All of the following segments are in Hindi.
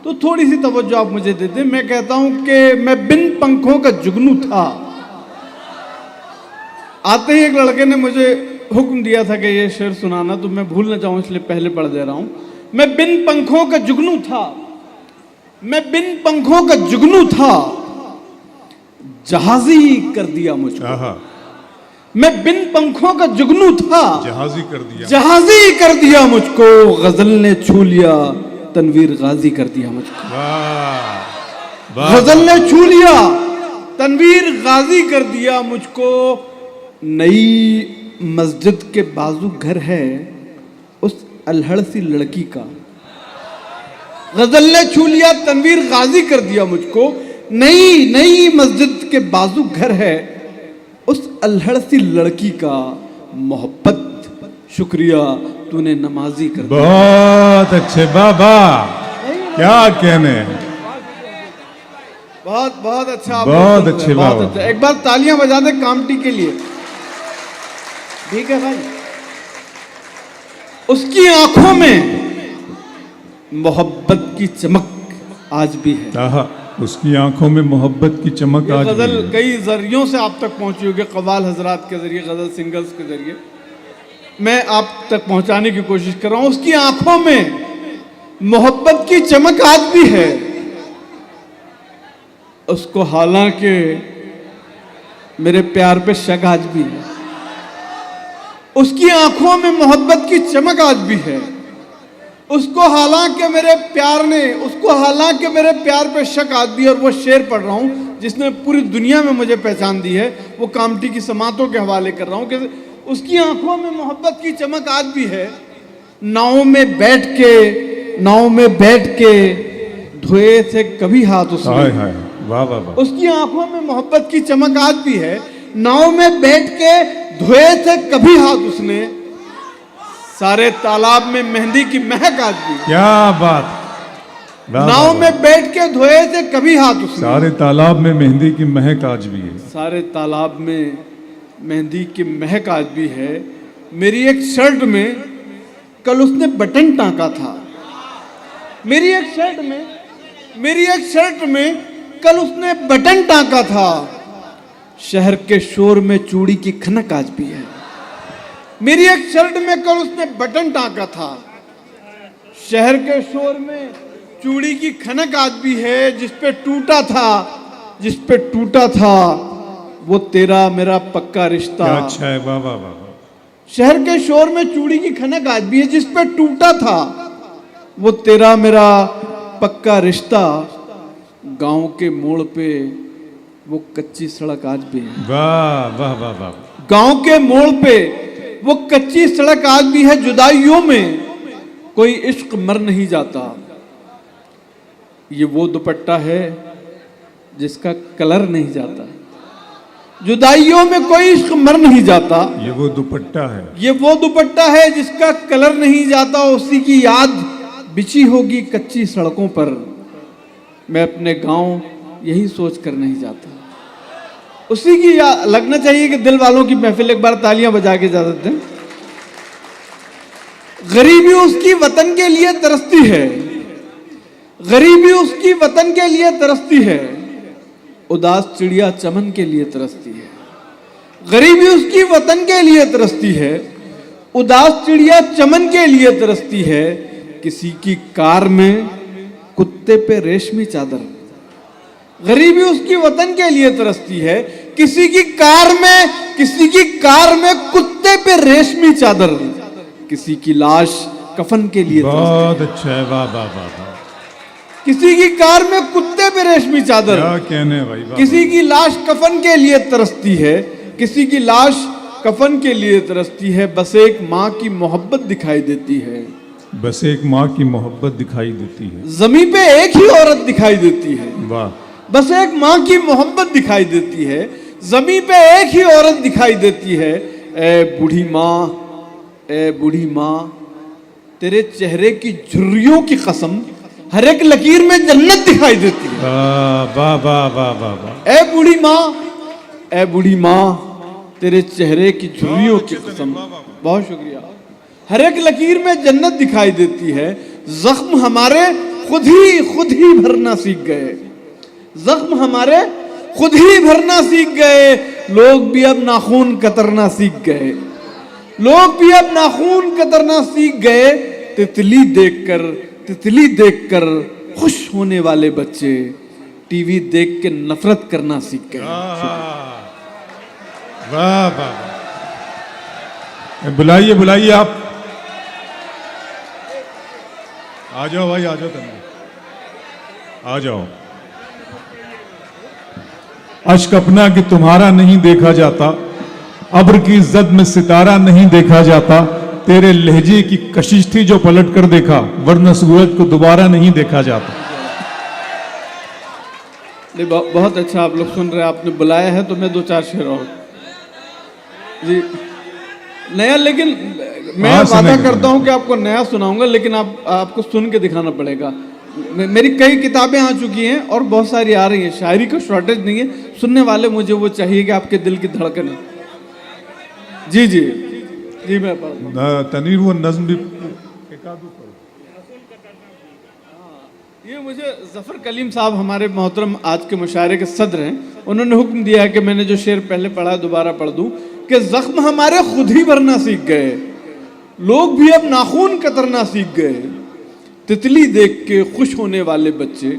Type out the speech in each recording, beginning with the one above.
तो थोड़ी सी तवज्जो आप मुझे देते। मैं कहता हूं कि मैं बिन पंखों का जुगनू था। आते ही एक लड़के ने मुझे हुक्म दिया था कि ये शेर सुनाना, तो मैं भूल ना जाऊं इसलिए पहले पढ़ दे रहा हूं। मैं बिन पंखों का जुगनू था, मैं बिन पंखों का जुगनू था, जहाजी कर दिया मुझको। मैं बिन पंखों का जुगनू था, जहाजी कर दिया मुझको। गजल ने छू लिया, तनवीर गाजी कर दिया मुझको। गजल ने छू लिया, तनवीर गाजी कर दिया मुझको। नई मस्जिद के बाजू घर है उस अल्हड़ सी लड़की का। गजल ने छू लिया, तनवीर गाजी कर दिया मुझको। नई मस्जिद के बाजू घर है उस अल्हड़ सी लड़की का। मोहब्बत शुक्रिया तूने नमाजी कर दिया। बहुत अच्छे बाबा, क्या कहने। बहुत बहुत अच्छा, बहुत अच्छे बाबा। बहुत अच्छा। एक बार तालियां बजा दे कामटी के लिए। ठीक है भाई। उसकी आंखों में मोहब्बत की चमक आज भी है। उसकी आंखों में मोहब्बत की चमक आज भी है। गजल कई जरियों से आप तक पहुंची होगी, कव्वाल हजरात के जरिए, गजल सिंगल्स के जरिए मैं आप तक पहुंचाने की कोशिश कर रहा हूं। उसकी आंखों में मोहब्बत की चमक आज भी है। उसको हालांकि मेरे प्यार पे शक आज भी है। उसकी आंखों में मोहब्बत की चमक आज भी है। उसको हालांकि मेरे प्यार पे शक आज भी है। और वो शेर पढ़ रहा हूं जिसने पूरी दुनिया में मुझे पहचान दी है, वो कामटी की समातों के हवाले कर रहा हूं कि उसकी आंखों में मोहब्बत की चमक आज भी है। नाव में बैठ के धोए थे कभी हाथ उसने। वाह वाह वाह। उसकी आंखों में मोहब्बत की चमक आज भी है। नाव में बैठ के धोए थे कभी हाथ उसने। सारे तालाब में मेहंदी की महक आज भी। क्या बात। नाव में बैठ के धोए थे कभी हाथ उसने। सारे तालाब में मेहंदी की महक आज भी है। सारे तालाब में मेहंदी की महक आज भी है। मेरी एक शर्ट में कल उसने बटन टांका था। मेरी एक शर्ट में कल उसने बटन टांका था। शहर के शोर में चूड़ी की खनक आज भी है। मेरी एक शर्ट में कल उसने बटन टांका था। शहर के शोर में चूड़ी की खनक आज भी है। जिस पे टूटा था वो तेरा मेरा पक्का रिश्ता। अच्छा है। वाह वाह वाह। शहर के शोर में चूड़ी की खनक आज भी है। जिस पे टूटा था वो तेरा मेरा पक्का रिश्ता। गांव के मोड़ पे वो कच्ची सड़क आज भी है। वाह वाह वाह वाह। गांव के मोड़ पे वो कच्ची सड़क आज भी है। जुदाइयों में कोई इश्क मर नहीं जाता। ये वो दुपट्टा है जिसका कलर नहीं जाता। जुदाइयों में कोई इश्क मर नहीं जाता। ये वो दुपट्टा है जिसका कलर नहीं जाता। उसी की याद बिछी होगी कच्ची सड़कों पर। मैं अपने गांव यही सोच कर नहीं जाता। उसी की लगना चाहिए कि दिल वालों की महफिल। एक बार तालियां बजा के इजाजत दें। गरीबी उसकी वतन के लिए तरसती है। गरीबी उसकी वतन के लिए तरसती है। उदास चिड़िया चमन के लिए तरसती है। गरीबी उसकी वतन के लिए तरसती है। उदास चिड़िया चमन के लिए तरसती है। किसी की कार में कुत्ते पे रेशमी चादर। गरीबी उसकी वतन के लिए तरसती है। किसी की कार में कुत्ते पे रेशमी चादर। किसी की लाश कफन के लिए। बहुत अच्छा है। वाह वाह वाह। किसी की कार में कुत्ते पे रेशमी चादर। क्या कहने भाई। किसी की लाश कफन के लिए तरसती है। किसी की लाश कफन के लिए तरसती है। बस एक माँ की मोहब्बत दिखाई देती है। बस एक माँ की मोहब्बत दिखाई देती है। ज़मीन पे एक ही औरत दिखाई देती है। वाह। बस एक माँ की मोहब्बत दिखाई देती है। ज़मीन पे एक ही औरत दिखाई देती है। ए बूढ़ी माँ तेरे चेहरे की झुर्रियों की कसम हर एक लकीर में जन्नत दिखाई देती है। वाह वाह वाह वाह। ए बूढ़ी माँ तेरे चेहरे की झुर्रियों की कसम। बहुत शुक्रिया। हर एक लकीर में जन्नत दिखाई देती है। जख्म हमारे खुद ही भरना सीख गए, जख्म हमारे खुद ही भरना सीख गए। लोग भी अब नाखून कतरना सीख गए, लोग भी अब नाखून कतरना सीख गए। तितली देखकर खुश होने वाले बच्चे टीवी देख के नफरत करना सीख गए। वाह वाह, बुलाइए बुलाइए, आप आ जाओ भाई, आ जाओ तन्वी, आ जाओ। अश्क अपना कि तुम्हारा नहीं देखा जाता, अब्र की जद में सितारा नहीं देखा जाता। तेरे लहजे की कशिश थी जो पलट कर देखा, वरना सूरज को दोबारा नहीं देखा जाता। नहीं, बहुत अच्छा आप लोग सुन रहे हैं, आपने बुलाया है तो मैं दो चार शेर और जी नया, लेकिन मैं वादा करता हूं कि आपको नया सुनाऊंगा, लेकिन आपको सुन के दिखाना पड़ेगा। मेरी कई किताबें आ चुकी हैं और बहुत सारी आ रही हैं, शायरी का शॉर्टेज नहीं है। सुनने वाले मुझे वो चाहिए कि आपके दिल की धड़कन है। जी जी जी, मैं तनवीर वो नज्म भी ये मुझे जफर कलीम साहब, हमारे मोहतरम आज के मुशायरे के सदर हैं, उन्होंने हुक्म दिया है कि मैंने जो शेर पहले पढ़ा दोबारा पढ़ दूं कि जख्म हमारे खुद ही भरना सीख गए, लोग भी अब नाखून कतरना सीख गए। तितली देख के खुश होने वाले बच्चे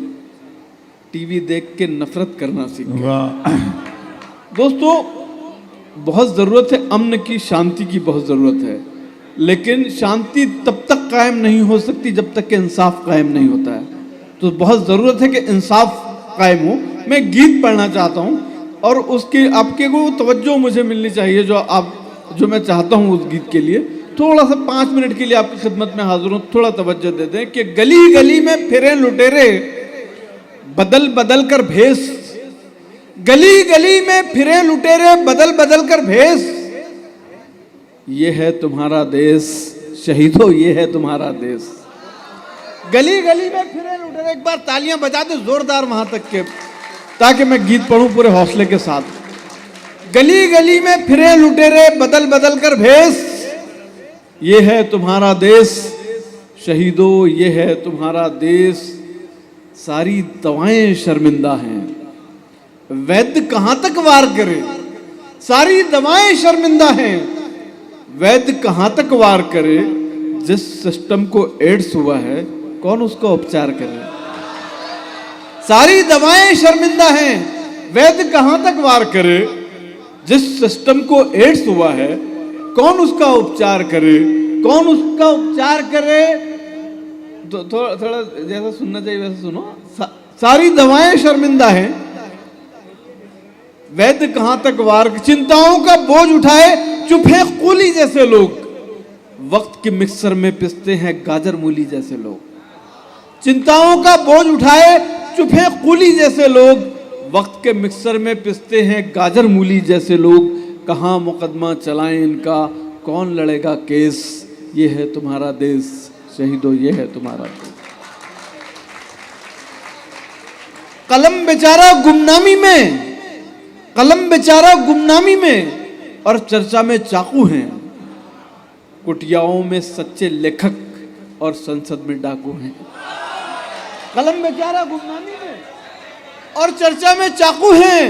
टीवी देख के नफरत करना सीख गए। दोस्तों, बहुत ज़रूरत है अमन की, शांति की बहुत ज़रूरत है, लेकिन शांति तब तक कायम नहीं हो सकती जब तक कि इंसाफ कायम नहीं होता है। तो बहुत ज़रूरत है कि इंसाफ कायम हो। मैं गीत पढ़ना चाहता हूँ और उसकी आपके को तवज्जो मुझे मिलनी चाहिए जो मैं चाहता हूँ उस गीत के लिए। थोड़ा सा 5 मिनट के लिए आपकी खिदमत में हाजिर हूँ, थोड़ा तवज्जो दे दें कि गली गली में फिरे लुटेरे बदल बदल कर भेस, गली गली में फिरे लुटेरे बदल बदल कर भेस, ये है तुम्हारा देश शहीदों, ये है तुम्हारा देश। गली गली में फिरे लुटेरे, एक बार तालियां बजा दे जोरदार वहां तक के, ताकि मैं गीत पढ़ूं पूरे हौसले के साथ। गली गली में फिरे लुटेरे बदल बदल कर भेस, ये है तुम्हारा देश शहीदों, ये है तुम्हारा देश। सारी दवाएं शर्मिंदा हैं, वैद्य कहां तक वार करे, सारी दवाएं शर्मिंदा हैं, वैद्य कहां तक वार करे। जिस सिस्टम को एड्स हुआ है कौन उसका उपचार करे। सारी दवाएं शर्मिंदा हैं, वैद्य कहां तक वार करे। जिस सिस्टम को एड्स हुआ है कौन उसका उपचार करे, कौन उसका उपचार करे। तो थोड़ा जैसा सुनना चाहिए वैसा सुनो। सारी दवाएं शर्मिंदा हैं, वैद्य कहां तक वार, चिंताओं का बोझ उठाए चुप है कूली जैसे लोग, वक्त के मिक्सर में पिसते हैं गाजर मूली जैसे लोग। चिंताओं का बोझ उठाए चुप है कूली जैसे लोग, वक्त के मिक्सर में पिसते हैं गाजर मूली जैसे लोग। कहां मुकदमा चलाएं इनका, कौन लड़ेगा केस, ये है तुम्हारा देश शहीदों, ये है तुम्हारा देश। कलम बेचारा गुमनामी में, कलम बेचारा गुमनामी में और चर्चा में चाकू हैं। कुटियाओं में सच्चे लेखक और संसद में डाकू हैं। कलम बेचारा गुमनामी में और चर्चा में चाकू हैं,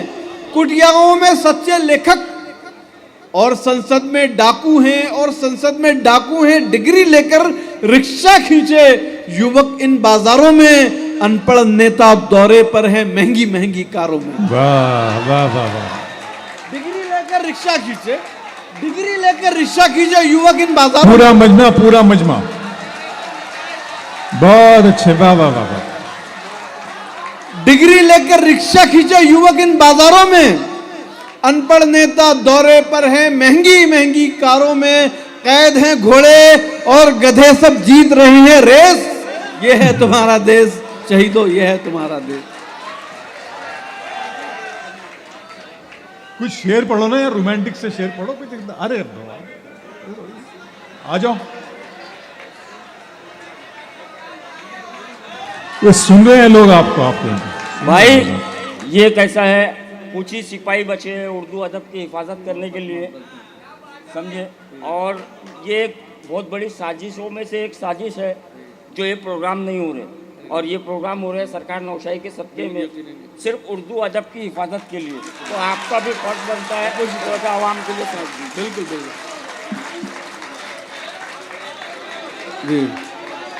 कुटियाओं में सच्चे लेखक और संसद में डाकू हैं, और संसद में डाकू हैं। डिग्री लेकर रिक्शा खींचे युवक इन बाजारों में, अनपढ़ नेता दौरे पर है महंगी महंगी कारों में। वाह वाह वाह वाह। डिग्री लेकर रिक्शा खींचे, डिग्री लेकर रिक्शा खींचे युवक इन बाजारों, पूरा मजमा, पूरा मजमा, बहुत अच्छे, वाह वाह वाह वाह। डिग्री लेकर रिक्शा खींचे युवक इन बाजारों में, अनपढ़ नेता दौरे पर हैं महंगी महंगी कारों में। कैद हैं घोड़े और गधे सब जीत रहे हैं रेस, ये है तुम्हारा देश शहीदों, ये है तुम्हारा देश। कुछ शेर पढ़ो ना यार, रोमांटिक से शेर पढ़ो कुछ। अरे आ जाओ, ये सुन रहे हैं लोग आपको। आपको भाई ये कैसा है, कुछ ही सिपाही बचे हैं उर्दू अदब की हिफाजत करने के लिए, समझे। और ये एक बहुत बड़ी साजिशों में से एक साजिश है जो ये प्रोग्राम नहीं हो रहे। और ये प्रोग्राम हो रहे हैं सरकार नौशाही के सबके में सिर्फ उर्दू अदब की हिफाजत के लिए, तो आपका भी फर्ज बनता है कुछ थोड़ा सा आवाम के लिए समझ दीजिए। बिल्कुल बिल्कुल जी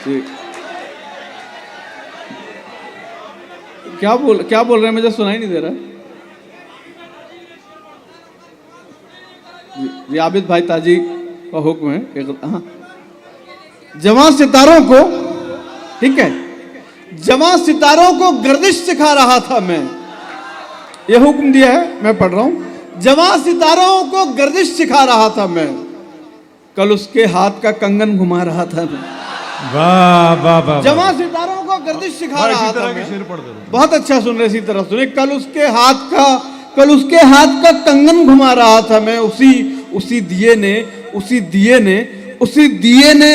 जी। क्या बोल रहे हैं, मुझे सुनाई नहीं दे रहा। जी आबिद भाई ताजी का हुक्म है एक, हाँ, जवां सितारों को, ठीक है, जवां सितारों को गर्दिश सिखा रहा था मैं, ये हुक्म दिया है, मैं पढ़ रहा हूं। जवां सितारों को गर्दिश सिखा रहा था मैं, कल उसके हाथ का कंगन घुमा रहा था मैं। वाह वाह वाह। जवां सितारों को गर्दिश सिखा रहा था मैं। शेर पढ़ दो। बहुत अच्छा सुन रहे, इसी तरह सुने। कल उसके हाथ का कंगन घुमा रहा था मैं, उसी दिए ने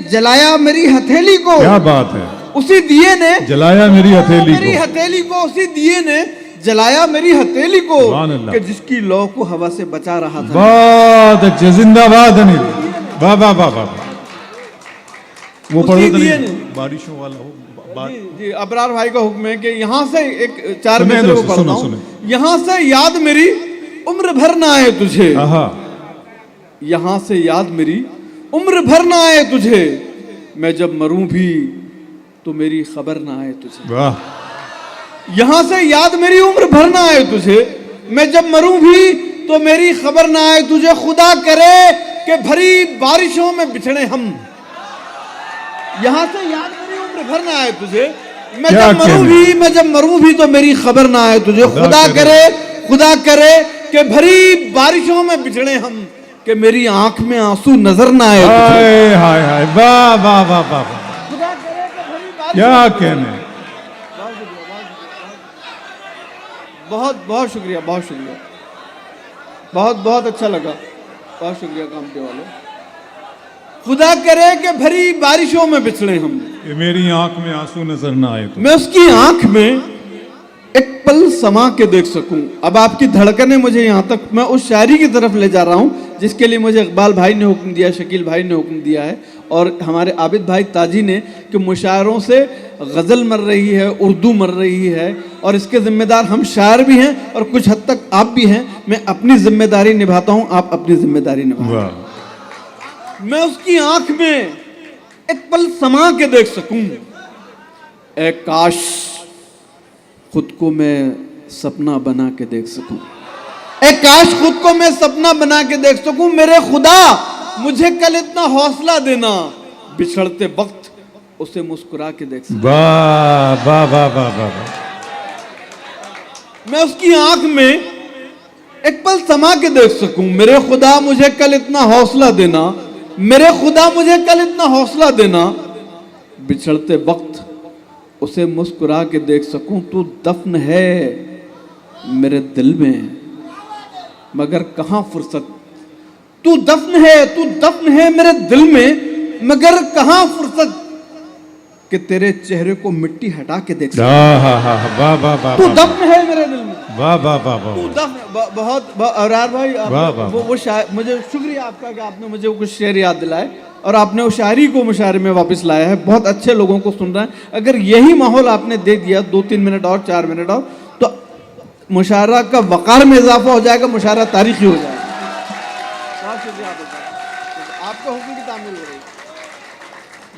जलाया मेरी हथेली को। क्या बात है। उसी दिए ने जलाया मेरी हथेली को, उसी दिए ने जलाया मेरी हथेली को, कि जिसकी लौ को हवा से बचा रहा था। बहुत अच्छे, जिंदाबाद अनिल। वाह वाह वाह वाह। वो पढ़ो तो बारिशों वाला हो। जी अबरार भाई का हुक्म है कि यहाँ से एक 4 मिसरे को पढ़ता हूँ। यहाँ से याद मेरी उम्र भर ना आए तुझे, यहाँ से याद मेरी उम्र भर ना आए तुझे, मैं जब मरूं भी तो मेरी खबर ना आए तुझे। वाह। यहाँ से याद मेरी उम्र भर ना आए तुझे, मैं जब मरूं भी तो मेरी खबर ना आए तुझे। खुदा करे कि भरी बारिशों में बिछड़े हम, यहाँ से याद मेरी उम्र भर ना आए तुझे, मैं जब मरूं भी तो मेरी खबर ना आए तुझे। खुदा करे कि भरी बारिशों में बिछड़े हम, कि मेरी आंख में आंसू नजर ना आए तुझे। हाय हाय, वाह वाह वाह वाह। खुदा करे कि भरी बारिशों, क्या कहने। बहुत बहुत शुक्रिया, बहुत शुक्रिया, बहुत बहुत अच्छा लगा, बहुत शुक्रिया काम के वालों। खुदा करे कि भरी बारिशों में बिछड़े हम, ये मेरी आंख में आंसू नजर ना आए तो। मैं उसकी आंख में एक पल समा के देख सकूं। अब आपकी धड़कनें मुझे यहाँ तक, मैं उस शायरी की तरफ ले जा रहा हूँ जिसके लिए मुझे इकबाल भाई ने हुक्म दिया, शकील भाई ने हुक्म दिया है, और हमारे आबिद भाई ताजी ने, कि मुशायरों से गज़ल मर रही है, उर्दू मर रही है, और इसके जिम्मेदार हम शायर भी हैं और कुछ हद तक आप भी हैं। मैं अपनी जिम्मेदारी निभाता हूँ, आप अपनी जिम्मेदारी निभाएं। मैं उसकी आंख में एक पल समा के देख सकूं। ए काश खुद को मैं सपना बना के देख सकूं, ए काश खुद को मैं सपना बना के देख सकूं। मेरे खुदा मुझे कल इतना हौसला देना, बिछड़ते वक्त उसे मुस्कुरा के देख सकूं। वाह वाह वाह वाह वाह। मैं उसकी आंख में एक पल समा के देख सकूं। मेरे खुदा मुझे कल इतना हौसला देना, मेरे खुदा मुझे कल इतना हौसला देना, बिछड़ते वक्त उसे मुस्कुरा के देख सकूं। तू दफन है मेरे दिल में मगर कहां फुर्सत, तू दफन है मेरे दिल में मगर कहां फुर्सत, कि तेरे चेहरे को मिट्टी हटा के देख सकूं। वाह वाह वाह। तू दफन है मेरे दिल में। वाह वाह वाह वाह। तू दफन, बहुत अबरार भाई, वो शायर, मुझे शुक्रिया आपका कि आपने मुझे कुछ शेर याद दिलाए और आपने उस शायरी को मुशायरे में वापस लाया है। बहुत अच्छे लोगों को सुन रहे हैं। अगर यही माहौल आपने दे दिया 2-3 मिनट और 4 मिनट और, तो मुशायरा का वकार में इजाफा हो जाएगा, मुशायरा तारीखी हो जाएगा। बहुत शुक्रिया आपका, हुक्म की तामील हो रही है।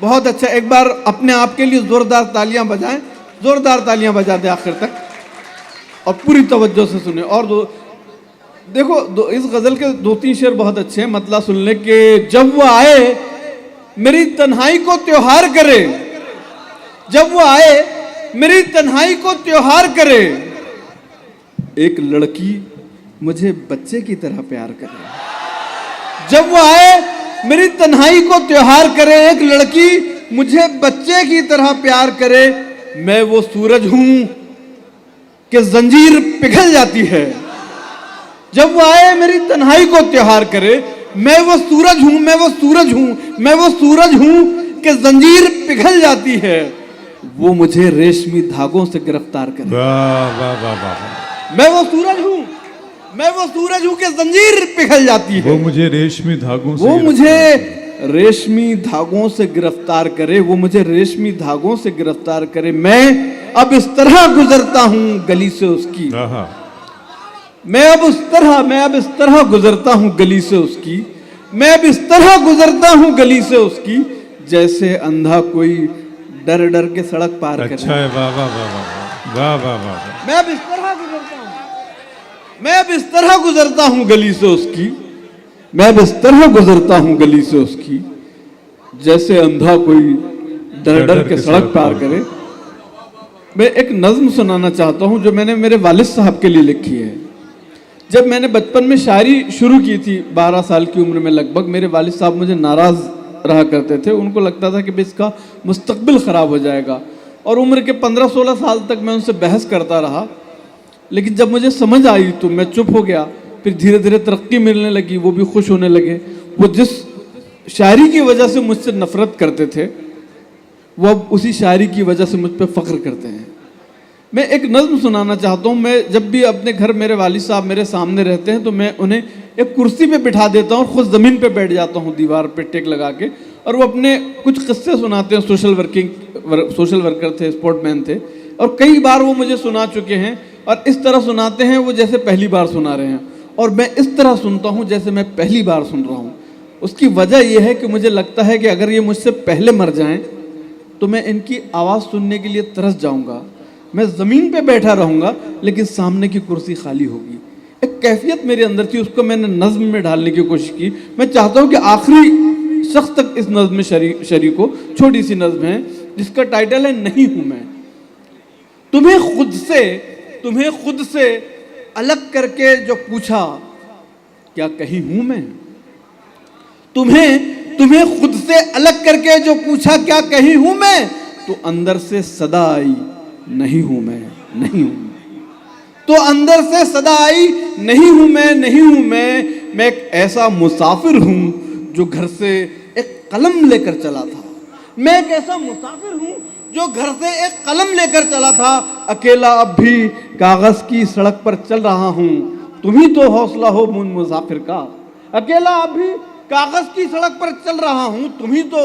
बहुत अच्छा, एक बार अपने आप के लिए जोरदार तालियां बजाएं, जोरदार तालियां बजा दें आखिर तक, और पूरी तवज्जो से सुने। और देखो इस गजल के 2-3 शेर बहुत अच्छे हैं, मतलब सुन ले कि जब वो आए मेरी तन्हाई को त्योहार करे, जब वो आए मेरी तन्हाई को त्योहार करे, एक लड़की मुझे बच्चे की तरह प्यार करे। जब वो आए मेरी तन्हाई को त्योहार करे, एक लड़की मुझे बच्चे की तरह प्यार करे, मैं वो सूरज हूं कि जंजीर पिघल जाती है। जब वो आए मेरी तन्हाई को त्योहार करे, मैं वो सूरज हूं, मैं वो सूरज हूं, मैं वो सूरज हूं कि जंजीर पिघल जाती है, वो मुझे रेशमी धागों से गिरफ्तार करे। वाह वाह वाह वाह। मैं वो सूरज हूं, मैं वो सूरज हूं कि जंजीर पिघल जाती है, वो मुझे रेशमी धागों से, वो मुझे रेशमी धागों से गिरफ्तार करे, वो मुझे रेशमी धागों से गिरफ्तार करे, मैं अब इस तरह गुजरता हूं गली से उसकी, मैं अब इस तरह गुजरता हूं गली से उसकी, मैं अब इस तरह गुजरता हूं गली से उसकी, जैसे अंधा कोई डर डर के सड़क पार करे। अच्छा है, वाह वाह वाह वाह वाह वाह वाह। मैं अब इस तरह गुजरता हूं, मैं अब इस तरह गुजरता हूं गली से उसकी, मैं अब इस तरह गुजरता हूं गली से उसकी, जैसे अंधा कोई डर डर के सड़क पार करे। मैं एक नज्म सुनाना चाहता हूं जो मैंने मेरे वालिद साहब के लिए लिखी है। जब मैंने बचपन में शायरी शुरू की थी 12 साल की उम्र में लगभग, मेरे वालिद साहब मुझे नाराज रहा करते थे। उनको लगता था कि भाई इसका मुस्तकबिल ख़राब हो जाएगा, और उम्र के 15-16 साल तक मैं उनसे बहस करता रहा। लेकिन जब मुझे समझ आई तो मैं चुप हो गया। फिर धीरे धीरे तरक्की मिलने लगी, वो भी खुश होने लगे। वो जिस शायरी की वजह से मुझसे नफरत करते थे, वो अब उसी शायरी की वजह से मुझ पर फ़ख्र करते हैं। मैं एक नज़्म सुनाना चाहता हूँ। मैं जब भी अपने घर मेरे वालिद साहब मेरे सामने रहते हैं तो मैं उन्हें एक कुर्सी पे बिठा देता हूँ, खुद ज़मीन पे बैठ जाता हूँ दीवार पे टेक लगा के, और वो अपने कुछ किस्से सुनाते हैं। सोशल वर्कर थे, स्पोर्टमैन थे, और कई बार वो मुझे सुना चुके हैं, और इस तरह सुनाते हैं वो जैसे पहली बार सुना रहे हैं, और मैं इस तरह सुनता हूँ जैसे मैं पहली बार सुन रहा हूँ। उसकी वजह यह है कि मुझे लगता है कि अगर ये मुझसे पहले मर जाएं तो मैं इनकी आवाज़ सुनने के लिए तरस जाऊँगा। मैं ज़मीन पे बैठा रहूँगा लेकिन सामने की कुर्सी खाली होगी। एक कैफियत मेरे अंदर थी, उसको मैंने नज़्म में ढालने की कोशिश की। मैं चाहता हूँ कि आखिरी शख्स तक इस नज़्म में शरीक हो। छोटी सी नज़्म है जिसका टाइटल है नहीं हूँ मैं। तुम्हें खुद से अलग करके जो पूछा क्या कहीं हूँ मैं, तुम्हें खुद से अलग करके जो पूछा क्या कहीं हूँ मैं, तो अंदर से सदा आई नहीं हूँ मैं, नहीं हूँ मैं। तो अंदर से सदा आई नहीं हूँ मैं, नहीं हूँ मैं एक ऐसा मुसाफिर हूँ जो घर से एक कलम लेकर चला था। मैं एक ऐसा मुसाफिर हूँ जो घर से एक कलम लेकर चला था। अकेला अब भी कागज की सड़क पर चल रहा हूँ, तुम ही तो हौसला हो मुझ मुसाफिर का। अकेला अब भी कागज की सड़क पर चल रहा हूँ, तुम ही तो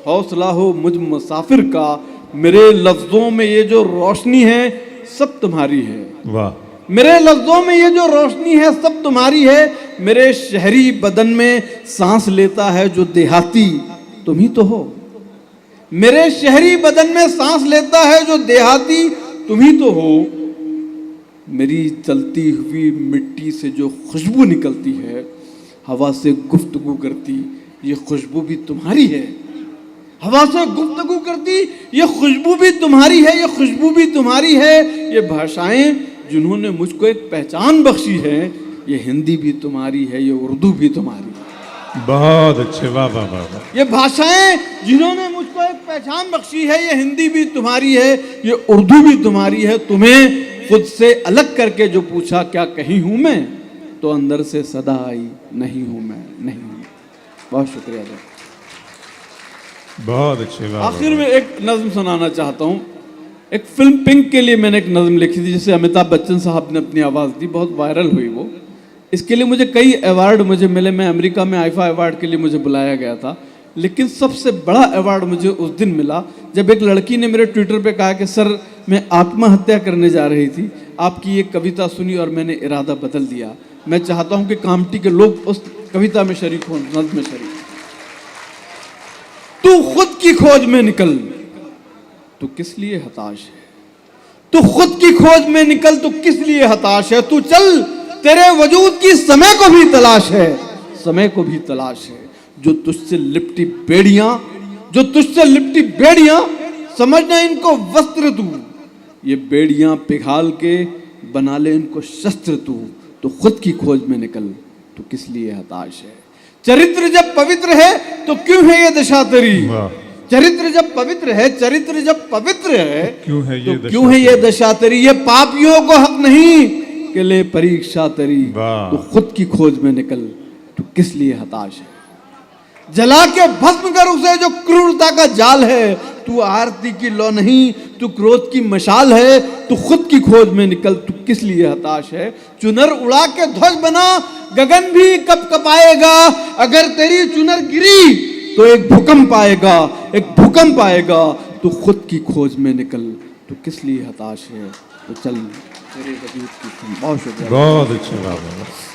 हौसला हो मुझ मुसाफिर का। मेरे लफ्जों में ये जो रोशनी है सब तुम्हारी है। वाह। मेरे लफ्जों में ये जो रोशनी है सब तुम्हारी है। मेरे शहरी बदन में सांस लेता है जो देहाती, तुम ही तो हो। मेरे शहरी बदन में सांस लेता है जो देहाती, तुम ही तो हो। मेरी चलती हुई मिट्टी से जो खुशबू निकलती है, हवा से गुफ्तगू करती, ये खुशबू भी तुम्हारी है। हवा से गुफ्तगू करती ये खुशबू भी तुम्हारी है, ये खुशबू भी तुम्हारी है। ये भाषाएं जिन्होंने मुझको एक पहचान बख्शी है, ये हिंदी भी तुम्हारी है, ये उर्दू भी तुम्हारी है। बहुत अच्छे, वाह वाह वाह वाह। ये भाषाएं जिन्होंने मुझको एक पहचान बख्शी है, ये हिंदी भी तुम्हारी है, ये उर्दू भी तुम्हारी है। तुम्हें खुद से अलग करके जो पूछा क्या कहीं हूं मैं, तो अंदर से सदा आई नहीं हूं मैं, नहीं हूं। बहुत शुक्रिया। बहुत अच्छे, वाह। आखिर में एक नज्म सुनाना चाहता हूँ। एक फिल्म पिंक के लिए मैंने एक नज्म लिखी थी जिसे अमिताभ बच्चन साहब ने अपनी आवाज़ दी, बहुत वायरल हुई वो। इसके लिए मुझे कई अवार्ड मुझे मिले। मैं अमेरिका में आईफा अवार्ड के लिए मुझे बुलाया गया था, लेकिन सबसे बड़ा अवार्ड मुझे उस दिन मिला जब एक लड़की ने मेरे ट्विटर पे कहा कि सर मैं आत्महत्या करने जा रही थी, आपकी ये कविता सुनी और मैंने इरादा बदल दिया। मैं चाहता हूँ कि कामटी के लोग उस कविता में शरीक हों, नज्म में शरीक। तू खुद की खोज में निकल, तू किस लिए हताश है। तू खुद की खोज में निकल, तू किस लिए हताश है। तू चल, तेरे वजूद की समय को भी तलाश है, समय को भी तलाश है। जो तुझसे लिपटी बेड़ियां, समझना इनको वस्त्र तू। ये बेड़ियां पिघाल के बना ले इनको शस्त्र तू। तो खुद की खोज में निकल, तू किस लिए हताश है। चरित्र जब पवित्र है तो क्यों है ये दशा तेरी। चरित्र जब पवित्र है, क्यों है ये दशा तेरी। ये पापियों को हक नहीं के ले परीक्षा तेरी। तो खुद की खोज में निकल, तू किस लिए हताश है। जला के भस्म कर उसे जो क्रूरता का जाल है। तू आरती की लौ नहीं, तू क्रोध की मशाल है। तू खुद की खोज में निकल, तू किस लिए हताश है। चुनर उड़ा के ध्वज बना, गगन भी कब कपाएगा। अगर तेरी चुनर गिरी तो एक भूकंप आएगा, एक भूकंप आएगा तो खुद की खोज में निकल, तो किस लिए हताश है, तो चल मेरे वजूद की। बहुत शुक्रिया। बहुत अच्छा बात है।